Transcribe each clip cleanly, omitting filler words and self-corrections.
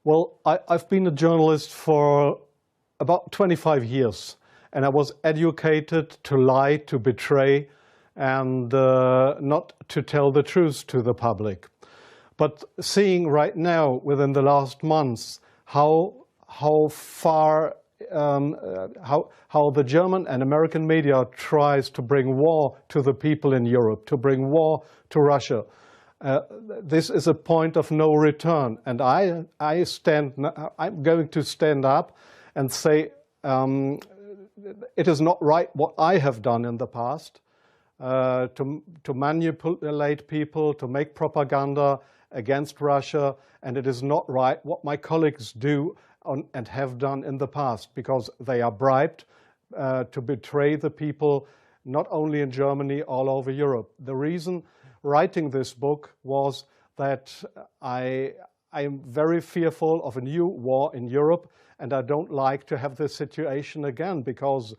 Well, I've been a journalist for about 25 years, and I was educated to lie, to betray, and not to tell the truth to the public. But seeing right now, within the last months, how far how the German and American media tries to bring war to the people in Europe, to bring war to Russia. This is a point of no return, and I'm going to stand up and say it is not right what I have done in the past, to manipulate people, to make propaganda against Russia, and it is not right what my colleagues do and have done in the past, because they are bribed to betray the people, not only in Germany, all over Europe. The reason writing this book was that I am very fearful of a new war in Europe, and I don't like to have this situation again, because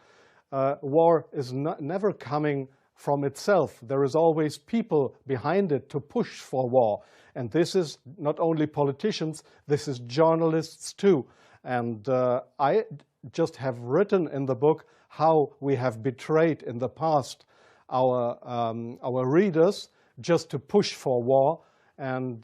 war is never coming from itself. There is always people behind it to push for war. And this is not only politicians, this is journalists too. And I just have written in the book how we have betrayed in the past our readers just to push for war, and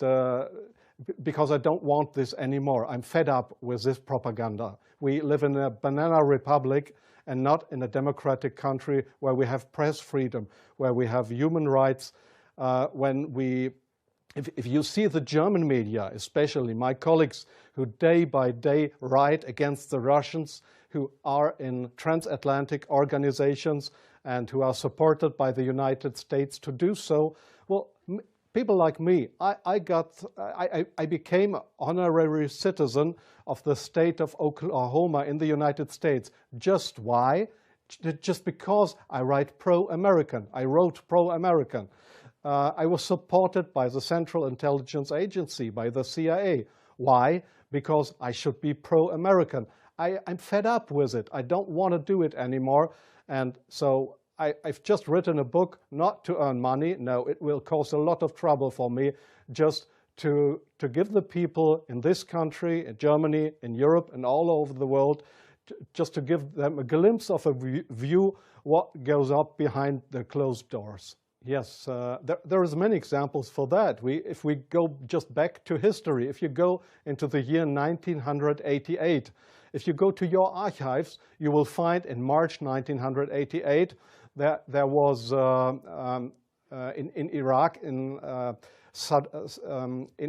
because I don't want this anymore. I'm fed up with this propaganda. We live in a banana republic and not in a democratic country where we have press freedom, where we have human rights. If you see the German media, especially my colleagues who day by day write against the Russians, who are in transatlantic organizations and who are supported by the United States to do so, well, people like me, I became an honorary citizen of the state of Oklahoma in the United States. Just why? Just because I write pro-American. I wrote pro-American. I was supported by the Central Intelligence Agency, by the CIA. Why? Because I should be pro-American. I'm fed up with it. I don't want to do it anymore. And so I've just written a book not to earn money. No, it will cause a lot of trouble for me, just to give the people in this country, in Germany, in Europe, and all over the world, just to give them a glimpse of a view what goes up behind the closed doors. Yes, there is many examples for that. If we go just back to history, if you go into the year 1988, if you go to your archives, you will find in March 1988 there was in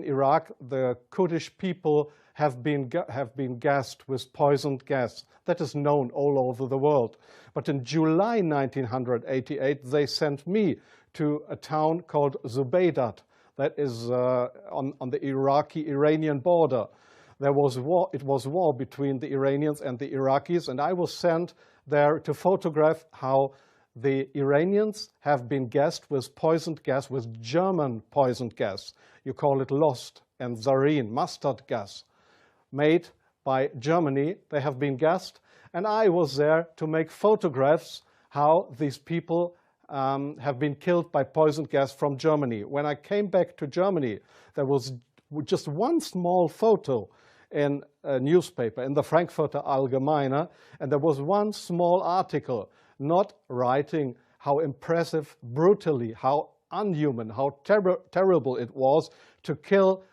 Iraq, the Kurdish people have been gassed with poisoned gas. That is known all over the world. But in July 1988, they sent me to a town called Zubaydat, that is on the Iraqi-Iranian border. There was war. It was war between the Iranians and the Iraqis, and I was sent there to photograph how the Iranians have been gassed with poisoned gas, with German poisoned gas. You call it Lost and Zarine, mustard gas, made by Germany. They have been gassed, and I was there to make photographs how these people have been killed by poisoned gas from Germany. When I came back to Germany, there was just one small photo in a newspaper, in the Frankfurter Allgemeine, and there was one small article not writing how impressive, brutally, how unhuman, how terrible it was to kill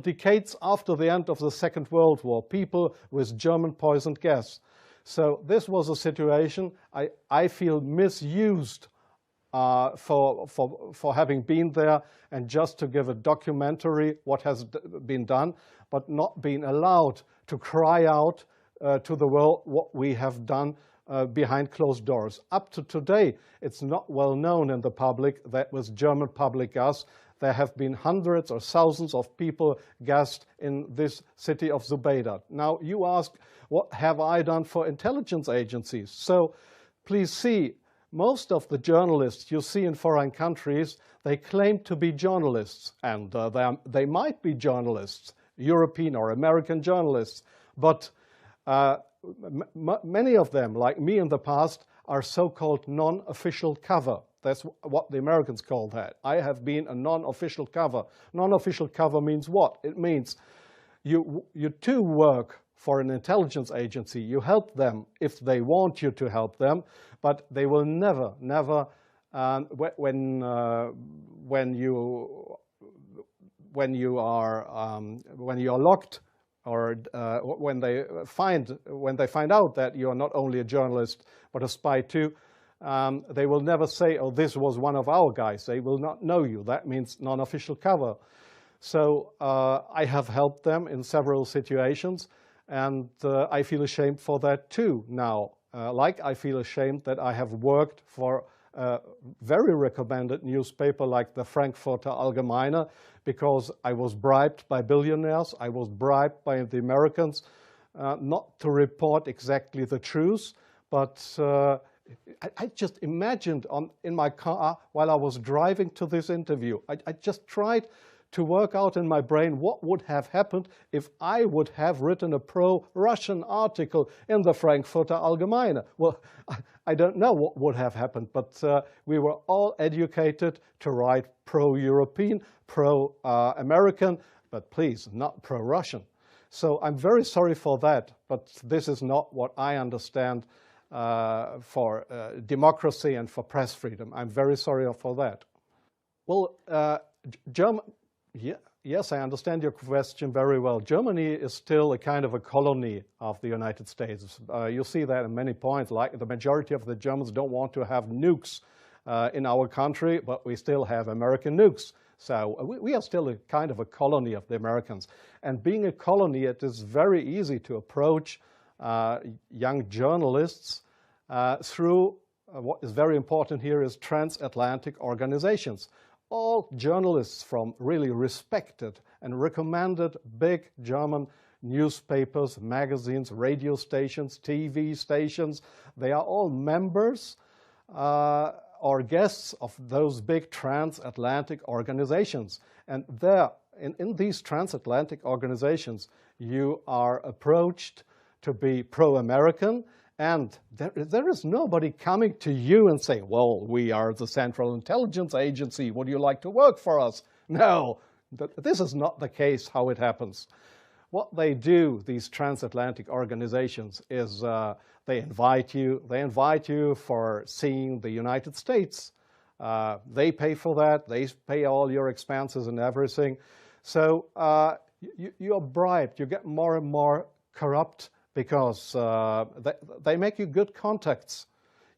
decades after the end of the Second World War, people with German poisoned gas. So this was a situation I feel misused for having been there, and just to give a documentary what has been done, but not being allowed to cry out to the world what we have done behind closed doors. Up to today, it's not well known in the public that with German public gas, there have been hundreds or thousands of people gassed in this city of Zubaydat. Now, you ask, what have I done for intelligence agencies? So, please see, most of the journalists you see in foreign countries, they claim to be journalists, and they might be journalists, European or American journalists, but many of them, like me in the past, are so-called non-official cover. That's what the Americans call that. I have been a non-official cover. Non-official cover means what? It means you too work for an intelligence agency. You help them if they want you to help them, but they will never, when you are locked, or when they find out that you are not only a journalist but a spy too, they will never say, "Oh, this was one of our guys." They will not know you. That means non-official cover. So I have helped them in several situations, and I feel ashamed for that too now. Like I feel ashamed that I have worked for a very recommended newspaper like the Frankfurter Allgemeine, because I was bribed by billionaires, I was bribed by the Americans not to report exactly the truth, but I just imagined in my car while I was driving to this interview, I just tried to work out in my brain what would have happened if I would have written a pro-Russian article in the Frankfurter Allgemeine. Well, I don't know what would have happened, but we were all educated to write pro-European, pro-American, but please, not pro-Russian. So I'm very sorry for that, but this is not what I understand for democracy and for press freedom. I'm very sorry for that. Well, yes, I understand your question very well. Germany is still a kind of a colony of the United States. You see that in many points, like the majority of the Germans don't want to have nukes in our country, but we still have American nukes. So we are still a kind of a colony of the Americans. And being a colony, it is very easy to approach young journalists through what is very important here is transatlantic organizations. All journalists from really respected and recommended big German newspapers, magazines, radio stations, TV stations, they are all members or guests of those big transatlantic organizations. And there, in these transatlantic organizations, you are approached to be pro-American, and there is nobody coming to you and saying, "Well, we are the Central Intelligence Agency. Would you like to work for us?" No, this is not the case how it happens. What they do, these transatlantic organizations, is they invite you for seeing the United States. They pay for that. They pay all your expenses and everything. So you are bribed. You get more and more corrupt, because they make you good contacts.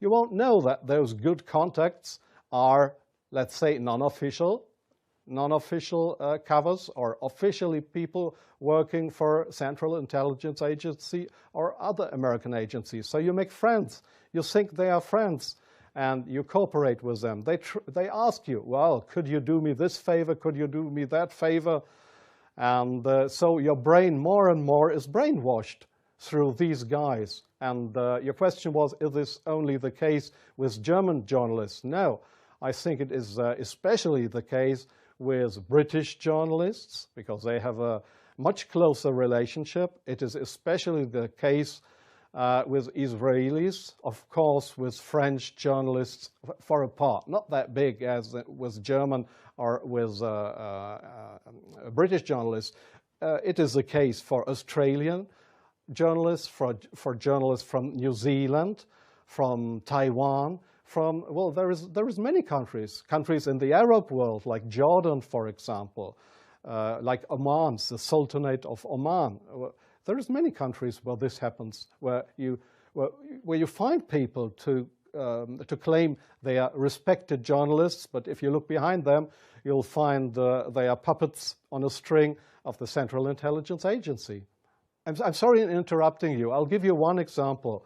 You won't know that those good contacts are, let's say, non-official covers, or officially people working for Central Intelligence Agency or other American agencies. So you make friends. You think they are friends, and you cooperate with them. They ask you, "Well, could you do me this favor? Could you do me that favor?" And so your brain more and more is brainwashed through these guys. And your question was, is this only the case with German journalists? No, I think it is especially the case with British journalists, because they have a much closer relationship. It is especially the case with Israelis, of course, with French journalists for a part, not that big as with German or with British journalists. It is the case for Australian journalists, for journalists from New Zealand, from Taiwan, well, there is many countries in the Arab world, like Jordan, for example, like Oman, the Sultanate of Oman. There is many countries where this happens, where you find people to claim they are respected journalists, but if you look behind them, you'll find they are puppets on a string of the Central Intelligence Agency. I'm sorry in interrupting you. I'll give you one example.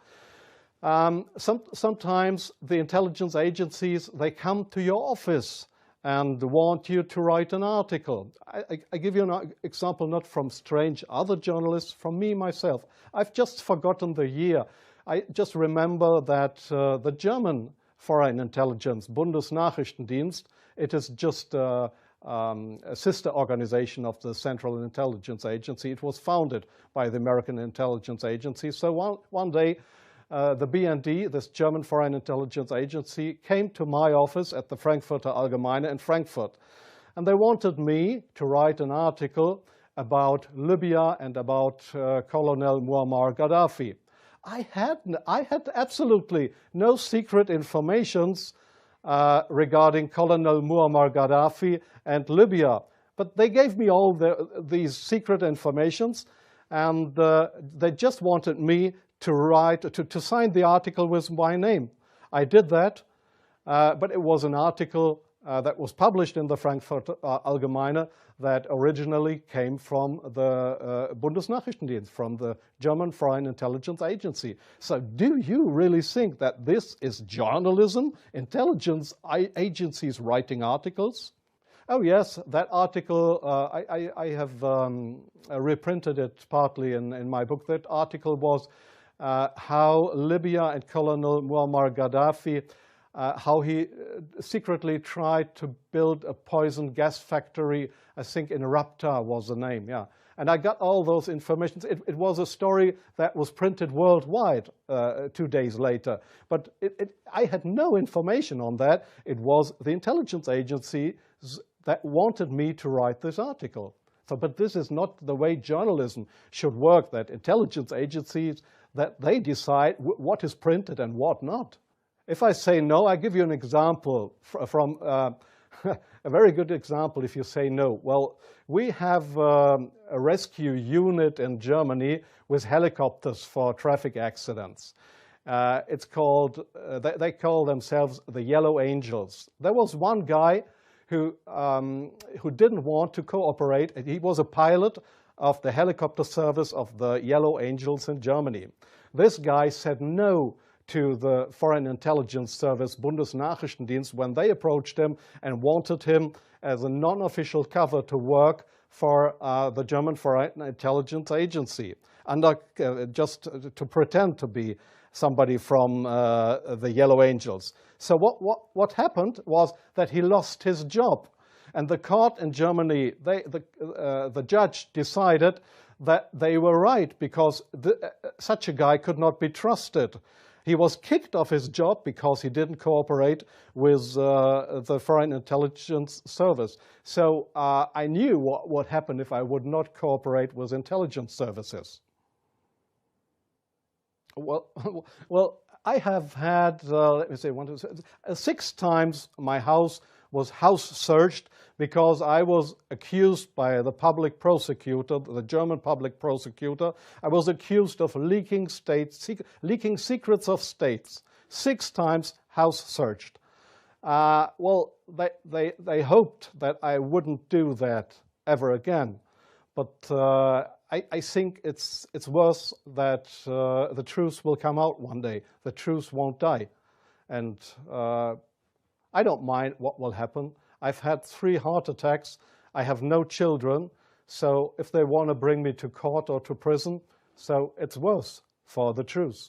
Sometimes the intelligence agencies, they come to your office and want you to write an article. I give you an example not from strange other journalists, from me myself. I've just forgotten the year. I just remember that the German Foreign Intelligence, Bundesnachrichtendienst, it is just a sister organization of the Central Intelligence Agency. It was founded by the American Intelligence Agency. So one day the BND, this German Foreign Intelligence Agency, came to my office at the Frankfurter Allgemeine in Frankfurt. And they wanted me to write an article about Libya and about Colonel Muammar Gaddafi. I had absolutely no secret informations regarding Colonel Muammar Gaddafi and Libya. But they gave me all these secret informations, and they just wanted me to write, to sign the article with my name. I did that, but it was an article that was published in the Frankfurter Allgemeine that originally came from the Bundesnachrichtendienst, from the German Foreign Intelligence Agency. So do you really think that this is journalism, intelligence agencies writing articles? Oh yes, that article, I have reprinted it partly in my book. That article was how Libya and Colonel Muammar Gaddafi, how he secretly tried to build a poison gas factory. I think in Rabta was the name, yeah. And I got all those informations. It was a story that was printed worldwide 2 days later. But I had no information on that. It was the intelligence agencies that wanted me to write this article. So, but this is not the way journalism should work, that intelligence agencies, that they decide what is printed and what not. If I say no, I give you an example from a very good example if you say no. Well, we have a rescue unit in Germany with helicopters for traffic accidents. It's called, they call themselves the Yellow Angels. There was one guy who didn't want to cooperate. He was a pilot of the helicopter service of the Yellow Angels in Germany. This guy said no to the Foreign Intelligence Service, Bundesnachrichtendienst, when they approached him and wanted him as a non-official cover to work for the German Foreign Intelligence Agency, under, just to pretend to be somebody from the Yellow Angels. So what happened was that he lost his job. And the court in Germany, the judge decided that they were right, because such a guy could not be trusted. He was kicked off his job because he didn't cooperate with the Foreign Intelligence Service. So I knew what would happen if I would not cooperate with intelligence services. Well, I have had, let me say, 6 times my house was house searched because I was accused by the public prosecutor, the German public prosecutor. I was accused of leaking secrets of states. 6 times house searched. Well, they hoped that I wouldn't do that ever again. But I think it's worse that the truth will come out one day. The truth won't die. And I don't mind what will happen. I've had 3 heart attacks. I have no children. So if they want to bring me to court or to prison, so it's worse for the truth.